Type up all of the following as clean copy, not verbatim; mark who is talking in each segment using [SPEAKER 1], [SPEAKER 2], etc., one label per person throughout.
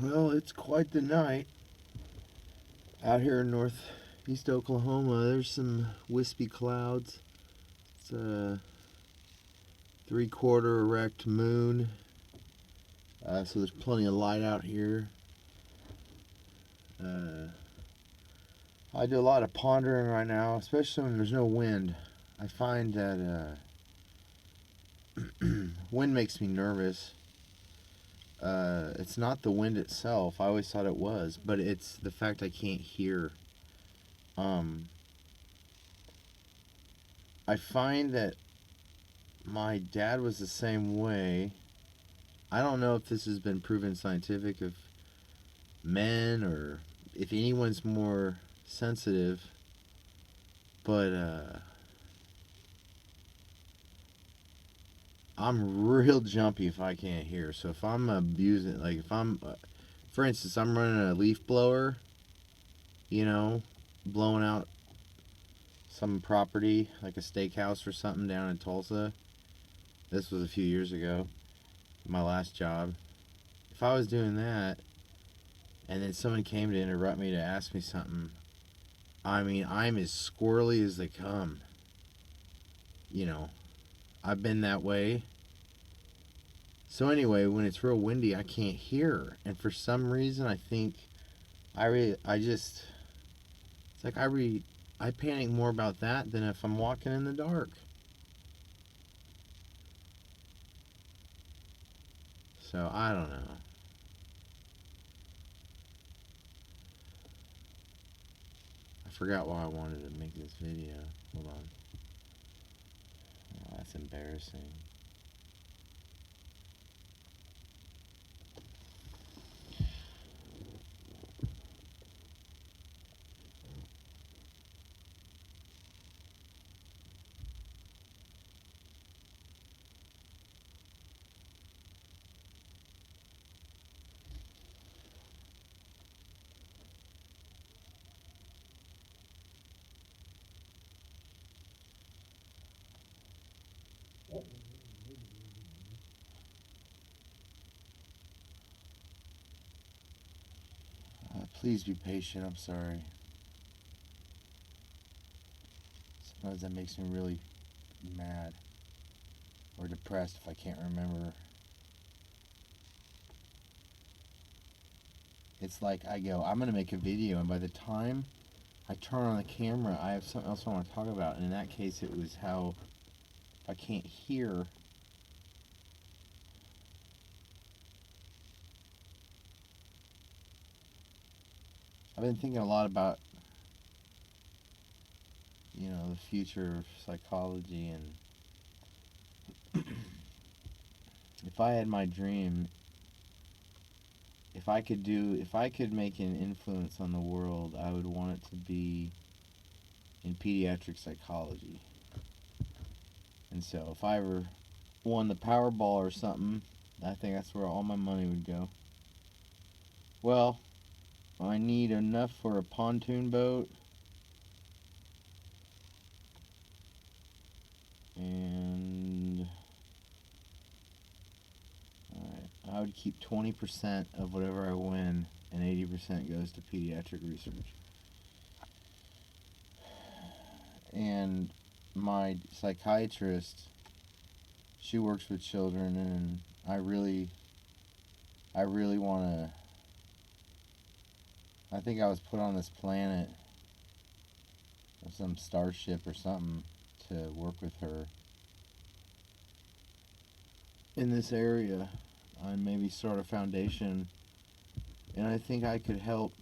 [SPEAKER 1] Well, it's quite the night out here in northeast Oklahoma. There's some wispy clouds. It's a 3/4 erect moon, so there's plenty of light out here. I do a lot of pondering right now, especially when there's no wind. I find that wind makes me nervous. It's not the wind itself. I always thought it was, but it's the fact I can't hear. I find that my dad was the same way. I don't know if this has been proven scientific of men or if anyone's more sensitive, but I'm real jumpy if I can't hear. So if I'm abusing, like if I'm, for instance, I'm running a leaf blower, blowing out some property like a steakhouse or something down in Tulsa. This was a few years ago, my last job. If I was doing that and then someone came to interrupt me to ask me something, I mean, I'm as squirrely as they come. I've been that way. So anyway, when it's real windy, I can't hear, and for some reason, I think it's like I panic more about that than if I'm walking in the dark. So I don't know. I forgot why I wanted to make this video. Hold on. Oh, that's embarrassing. Please be patient. I'm sorry. Sometimes that makes me really mad or depressed if I can't remember. It's like I go, I'm going to make a video, and by the time I turn on the camera, I have something else I want to talk about. And in that case, it was how I can't hear. I've been thinking a lot about, the future of psychology, and if I had my dream, if I could make an influence on the world, I would want it to be in pediatric psychology. And so if I ever won the Powerball or something, I think that's where all my money would go. Well, I need enough for a pontoon boat, and I would keep 20% of whatever I win, and 80% goes to pediatric research. And my psychiatrist, she works with children, and I really want to. I think I was put on this planet, or some starship or something, to work with her in this area and maybe start a foundation. And I think I could help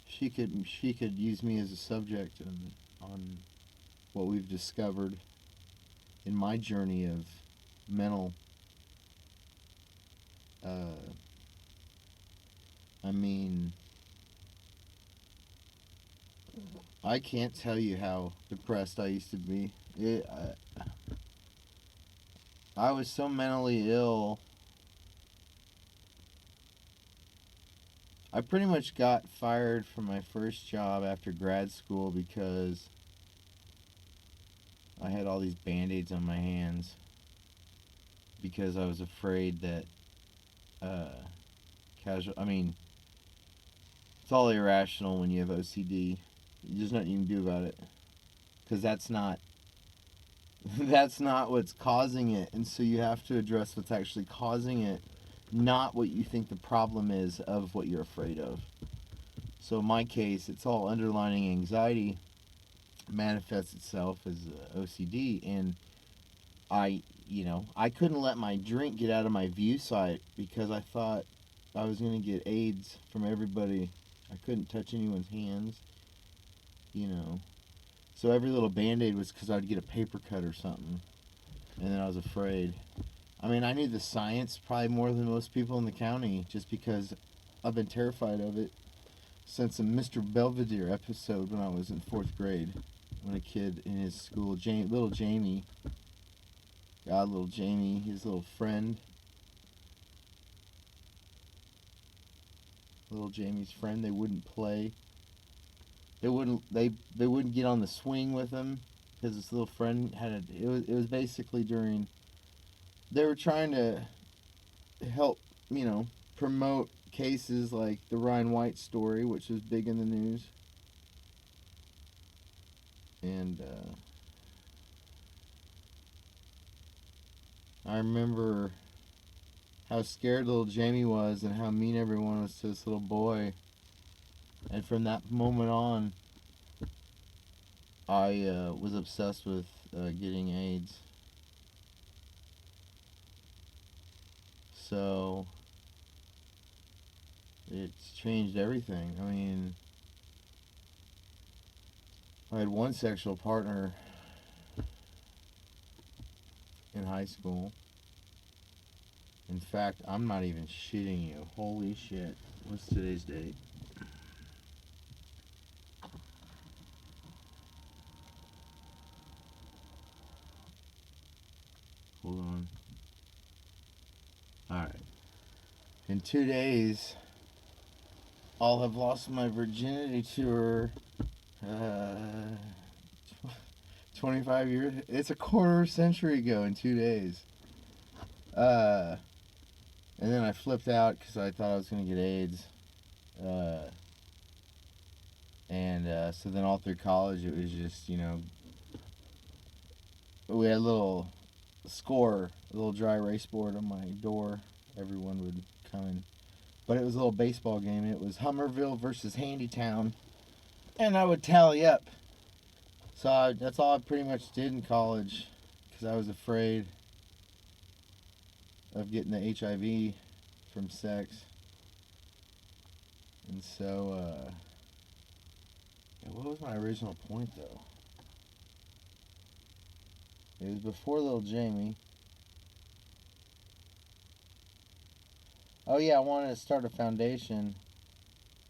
[SPEAKER 1] she could use me as a subject on what we've discovered in my journey of mental I mean, I can't tell you how depressed I used to be. I was so mentally ill. I pretty much got fired from my first job after grad school because I had all these band-aids on my hands. because I was afraid that I mean, it's all irrational when you have OCD. There's nothing you can do about it, because that's not what's causing it, and so you have to address what's actually causing it, not what you think the problem is of what you're afraid of. So in my case, it's all underlying anxiety manifests itself as OCD, and I couldn't let my drink get out of my view sight because I thought I was going to get AIDS from everybody. I couldn't touch anyone's hands, So every little Band-Aid was because I'd get a paper cut or something, and then I was afraid. I mean, I knew the science probably more than most people in the county just because I've been terrified of it since a Mr. Belvedere episode when I was in 4th grade. When a kid in his school, little Jamie, his little friend, little Jamie's friend, they wouldn't play. They wouldn't get on the swing with him because his little friend it was basically during, they were trying to help, promote cases like the Ryan White story, which was big in the news. And I remember how scared little Jamie was and how mean everyone was to this little boy. And from that moment on, I was obsessed with getting AIDS. So it's changed everything. I mean, I had one sexual partner in high school. In fact, I'm not even shitting you. Holy shit. What's today's date? Hold on. Alright. In 2 days, I'll have lost my virginity to her. 25 years. It's a quarter century ago in 2 days. And then I flipped out because I thought I was going to get AIDS. So then all through college, it was just, we had a little score, a little dry erase board on my door. Everyone would come in. But it was a little baseball game. It was Hummerville versus Handytown. And I would tally up. So that's all I pretty much did in college because I was afraid of getting the HIV from sex. And so, what was my original point though? It was before little Jamie. Oh yeah, I wanted to start a foundation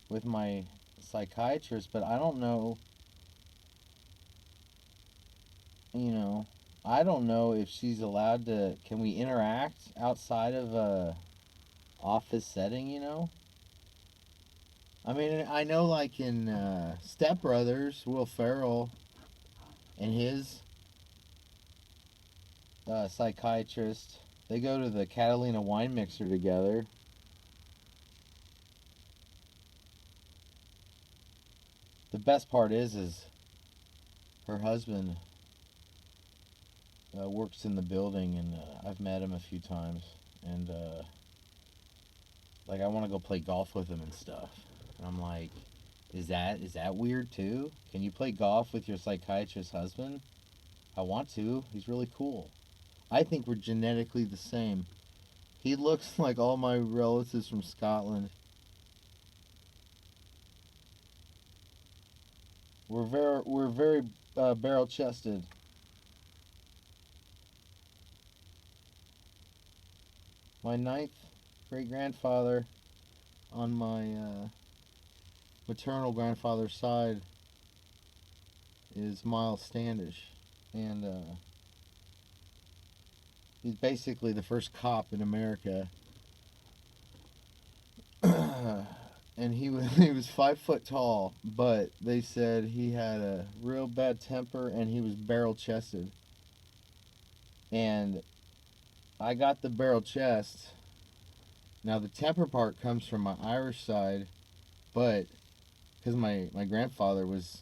[SPEAKER 1] with my psychiatrist, but I don't know, I don't know if she's allowed to, can we interact outside of a office setting, I mean, I know like in Step Brothers, Will Ferrell and his psychiatrist, they go to the Catalina wine mixer together. The best part is her husband works in the building, and I've met him a few times, and like I want to go play golf with him and stuff. And I'm like, is that weird too? Can you play golf with your psychiatrist's husband? I want to. He's really cool. I think we're genetically the same. He looks like all my relatives from Scotland. We're very barrel chested. My 9th great grandfather on my maternal grandfather's side is Miles Standish, and he's basically the first cop in America. And he was 5 foot tall, but they said he had a real bad temper and he was barrel chested. And I got the barrel chest. Now the temper part comes from my Irish side, but because my grandfather was,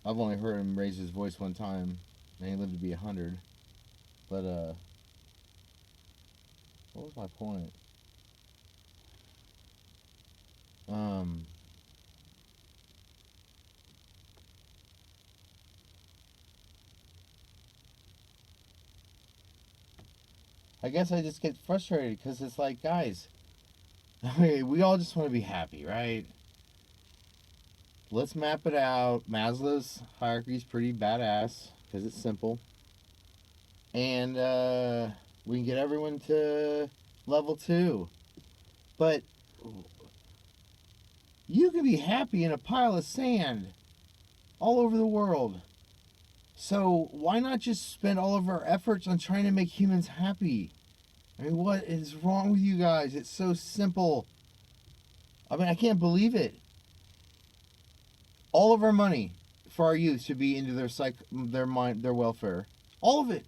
[SPEAKER 1] I've only heard him raise his voice one time, and he lived to be 100. But what was my point? Um, I guess I just get frustrated because it's like, guys, we all just want to be happy, right? Let's map it out. Maslow's hierarchy is pretty badass because it's simple, and we can get everyone to level 2. But you can be happy in a pile of sand all over the world. So why not just spend all of our efforts on trying to make humans happy? I mean, what is wrong with you guys? It's so simple. I mean, I can't believe it. All of our money for our youth should be into their mind, their welfare. All of it.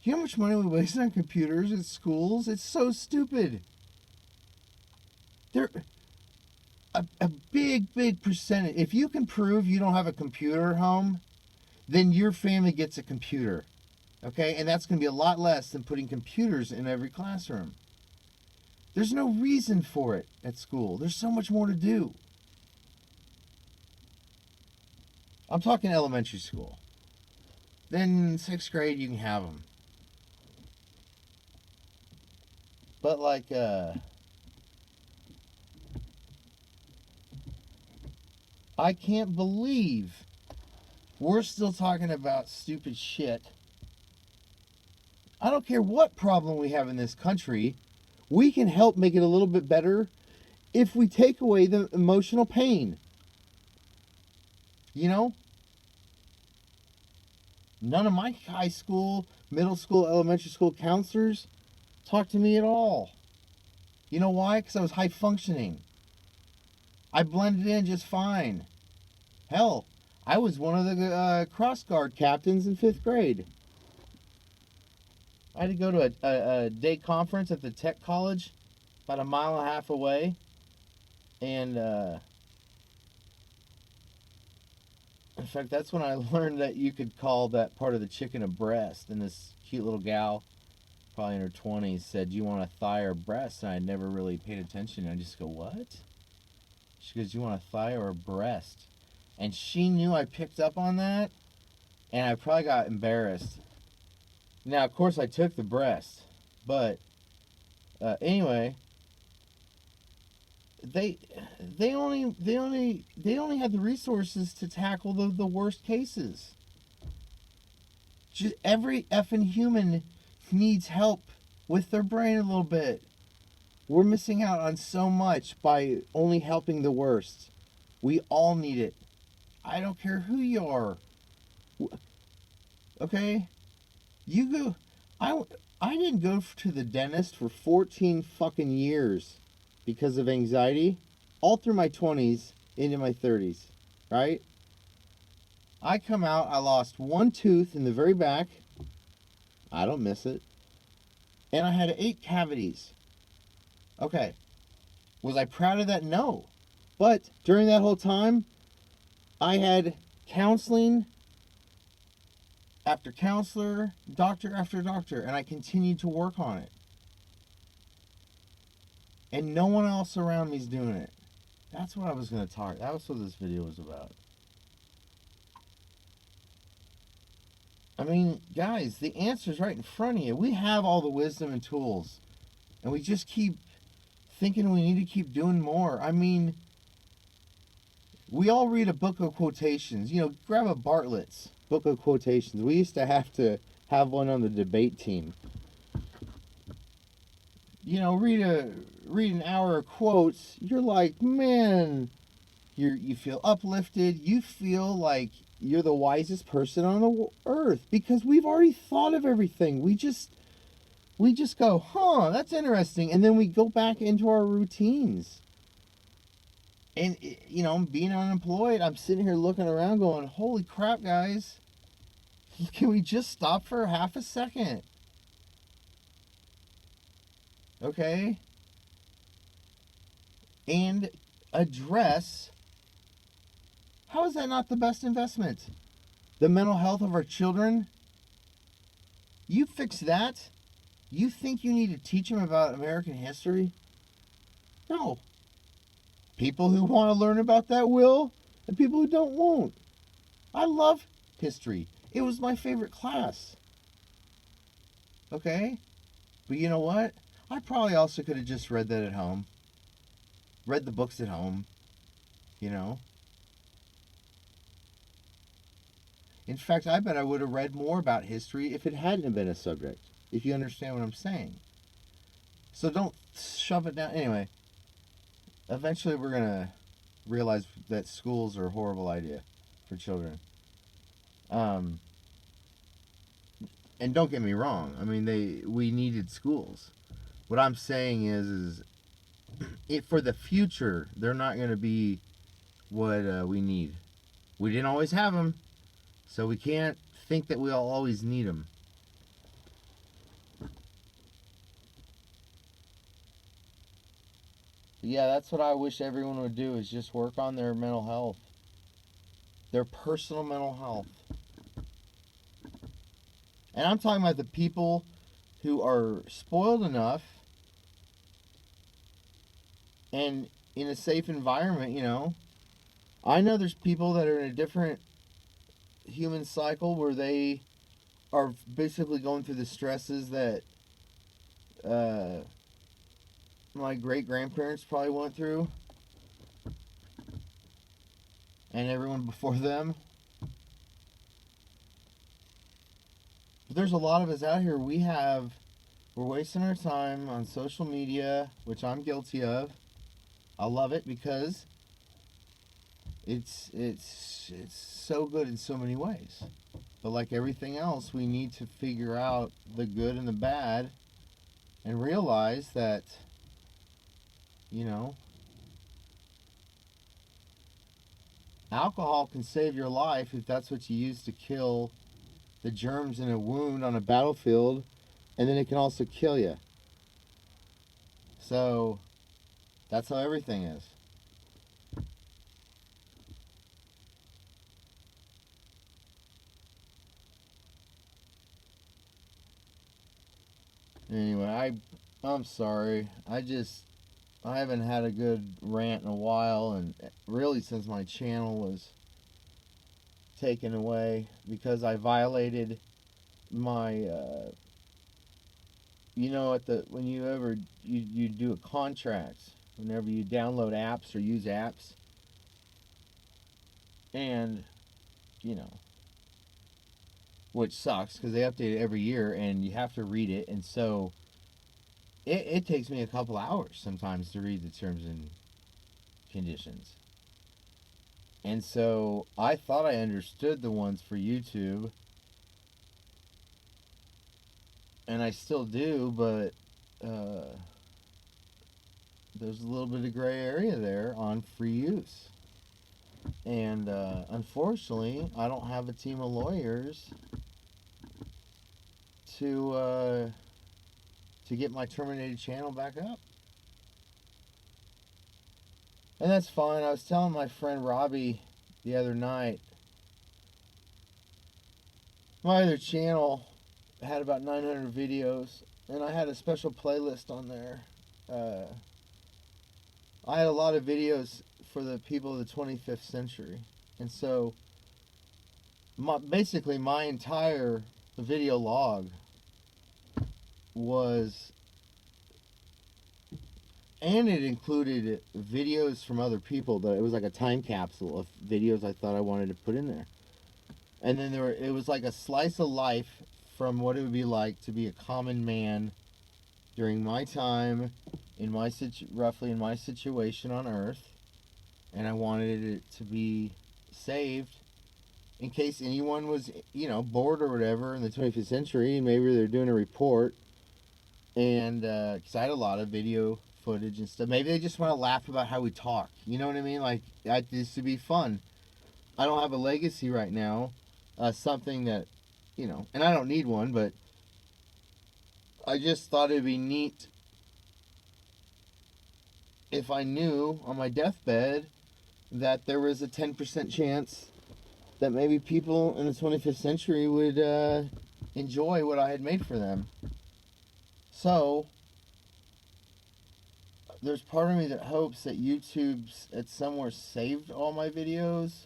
[SPEAKER 1] You know how much money we waste on computers at schools? It's so stupid. They're a big percentage. If you can prove you don't have a computer at home, then your family gets a computer. Okay? And that's going to be a lot less than putting computers in every classroom. There's no reason for it at school. There's so much more to do. I'm talking elementary school. Then 6th grade, you can have them. But like, I can't believe we're still talking about stupid shit. I don't care what problem we have in this country. We can help make it a little bit better if we take away the emotional pain. You know? None of my high school, middle school, elementary school counselors talked to me at all. You know why? Because I was high functioning. I blended in just fine. Hell, I was one of the cross guard captains in 5th grade. I had to go to a day conference at the tech college about a mile and a half away. And in fact, that's when I learned that you could call that part of the chicken a breast. And this cute little gal, probably in her 20s, said, "Do you want a thigh or a breast?" And I never really paid attention. I just go, "What?" She goes, "Do you want a thigh or a breast?" And she knew I picked up on that, and I probably got embarrassed. Now, of course, I took the breast, but anyway, they only had the resources to tackle the worst cases. Just every effing human needs help with their brain a little bit. We're missing out on so much by only helping the worst. We all need it. I don't care who you are. Okay? You go. I didn't go to the dentist for 14 fucking years because of anxiety, all through my 20s into my 30s, right? I come out, I lost one tooth in the very back. I don't miss it. And I had 8 cavities. Okay. Was I proud of that? No. But during that whole time, I had counseling after counselor, doctor after doctor, and I continued to work on it. And no one else around me's doing it. That's what I was going to talk. That was what this video was about. I mean, guys, the answer's right in front of you. We have all the wisdom and tools. And we just keep thinking we need to keep doing more. I mean, we all read a book of quotations. You know, grab a Bartlett's book of quotations. We used to have one on the debate team. You know, read an hour of quotes. You're like, man, you feel uplifted. You feel like you're the wisest person on the earth because we've already thought of everything. We just go, huh, that's interesting, and then we go back into our routines. And, you know, being unemployed, I'm sitting here looking around going, holy crap, guys. Can we just stop for half a second? okay? And address, how is that not the best investment? The mental health of our children? You fix that? You think you need to teach them about American history? No. People who want to learn about that will, and people who don't won't. I love history. It was my favorite class. Okay? But you know what? I probably also could have just read that at home. Read the books at home. You know? In fact, I bet I would have read more about history if it hadn't been a subject. If you understand what I'm saying. So don't shove it down. Anyway, eventually we're going to realize that schools are a horrible idea for children. And don't get me wrong. I mean, we needed schools. What I'm saying is for the future, they're not going to be what we need. We didn't always have them, so we can't think that we'll always need them. Yeah, that's what I wish everyone would do, is just work on their mental health. Their personal mental health. And I'm talking about the people who are spoiled enough and in a safe environment, you know. I know there's people that are in a different human cycle where they are basically going through the stresses that my great grandparents probably went through, and everyone before them. But there's a lot of us out here. We're wasting our time on social media, which I'm guilty of. I love it because it's so good in so many ways. But like everything else, we need to figure out the good and the bad and realize that, you know, alcohol can save your life if that's what you use to kill the germs in a wound on a battlefield, and then it can also kill you. So that's how everything is. Anyway, I'm sorry. I haven't had a good rant in a while, and really since my channel was taken away because I violated my you know, at the when you ever you do a contract, whenever you download apps or use apps, and you know, which sucks because they update it every year and you have to read it, and so it takes me a couple hours sometimes to read the terms and conditions. And so I thought I understood the ones for YouTube, and I still do, but there's a little bit of gray area there on free use. And unfortunately, I don't have a team of lawyers to get my terminated channel back up. And that's fine. I was telling my friend Robbie the other night, my other channel had about 900 videos, and I had a special playlist on there. I had a lot of videos for the people of the 25th century. And so, basically, my entire video log was, and it included videos from other people, that it was like a time capsule of videos I thought I wanted to put in there. And then it was like a slice of life from what it would be like to be a common man during my time, roughly in my situation on Earth. And I wanted it to be saved in case anyone was, you know, bored or whatever in the 25th century, and maybe they're doing a report. And because I had a lot of video footage and stuff, maybe they just want to laugh about how we talk. You know what I mean? Like, this to be fun. I don't have a legacy right now, something that, you know, and I don't need one, but I just thought it'd be neat if I knew on my deathbed that there was a 10% chance that maybe people in the 25th century would enjoy what I had made for them. So, there's part of me that hopes that YouTube's at somewhere saved all my videos,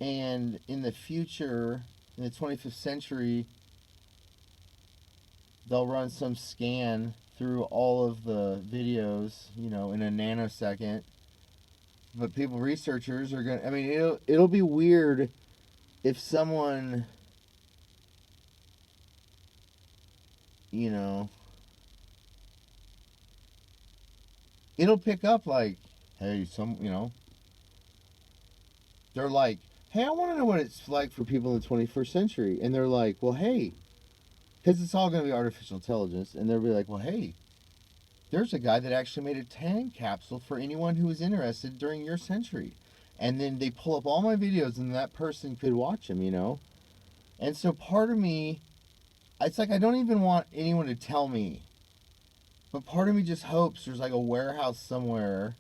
[SPEAKER 1] and in the future, in the 25th century, they'll run some scan through all of the videos, you know, in a nanosecond. But people, researchers are gonna. I mean, it'll be weird if someone, you know, it'll pick up like, hey, you know, they're like, hey, I want to know what it's like for people in the 21st century, and they're like, well, hey, because it's all gonna be artificial intelligence, and they'll be like, well, hey, there's a guy that actually made a time capsule for anyone who was interested during your century. And then they pull up all my videos and that person could watch them, you know? And so part of me, it's like I don't even want anyone to tell me. But part of me just hopes there's like a warehouse somewhere.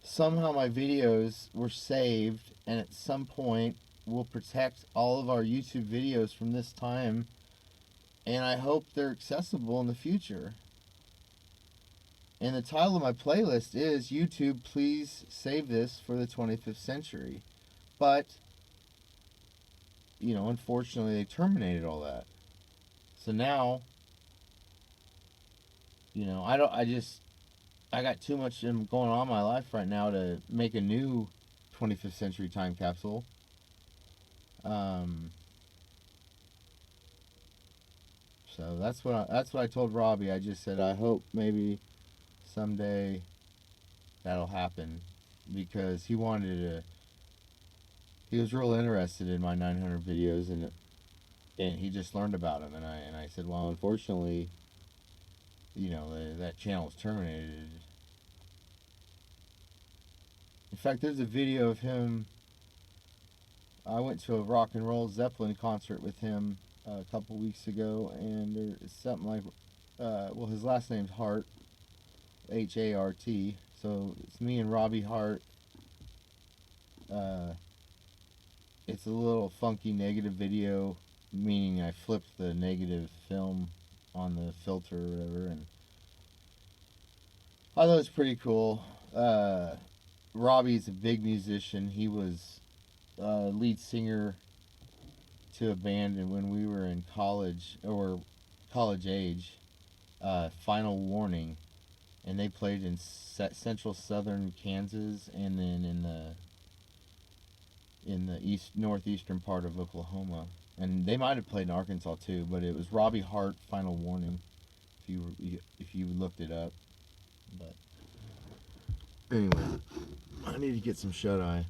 [SPEAKER 1] Somehow my videos were saved, and at some point we'll protect all of our YouTube videos from this time. And I hope they're accessible in the future. And the title of my playlist is YouTube, Please Save This for the 25th Century. But, you know, unfortunately they terminated all that. So now, you know, I got too much going on in my life right now to make a new 25th century time capsule. So that's what I told Robbie. I just said I hope maybe someday that'll happen, because he was real interested in my 900 videos, and he just learned about them, and I said, well, unfortunately, you know, that channel was terminated. In fact, there's a video of him. I went to a rock and roll Zeppelin concert with him a couple weeks ago, and there's something like, well, his last name's Hart, H-A-R-T. So it's me and Robbie Hart. It's a little funky negative video, meaning I flipped the negative film on the filter or whatever, and I thought it was pretty cool. Robbie's a big musician. He was lead singer to a band, and when we were in college, or college age, Final Warning, and they played in central southern Kansas, and then in the northeastern part of Oklahoma, and they might have played in Arkansas too. But it was Robbie Hart, Final Warning, if you looked it up. But anyway, I need to get some shut eye.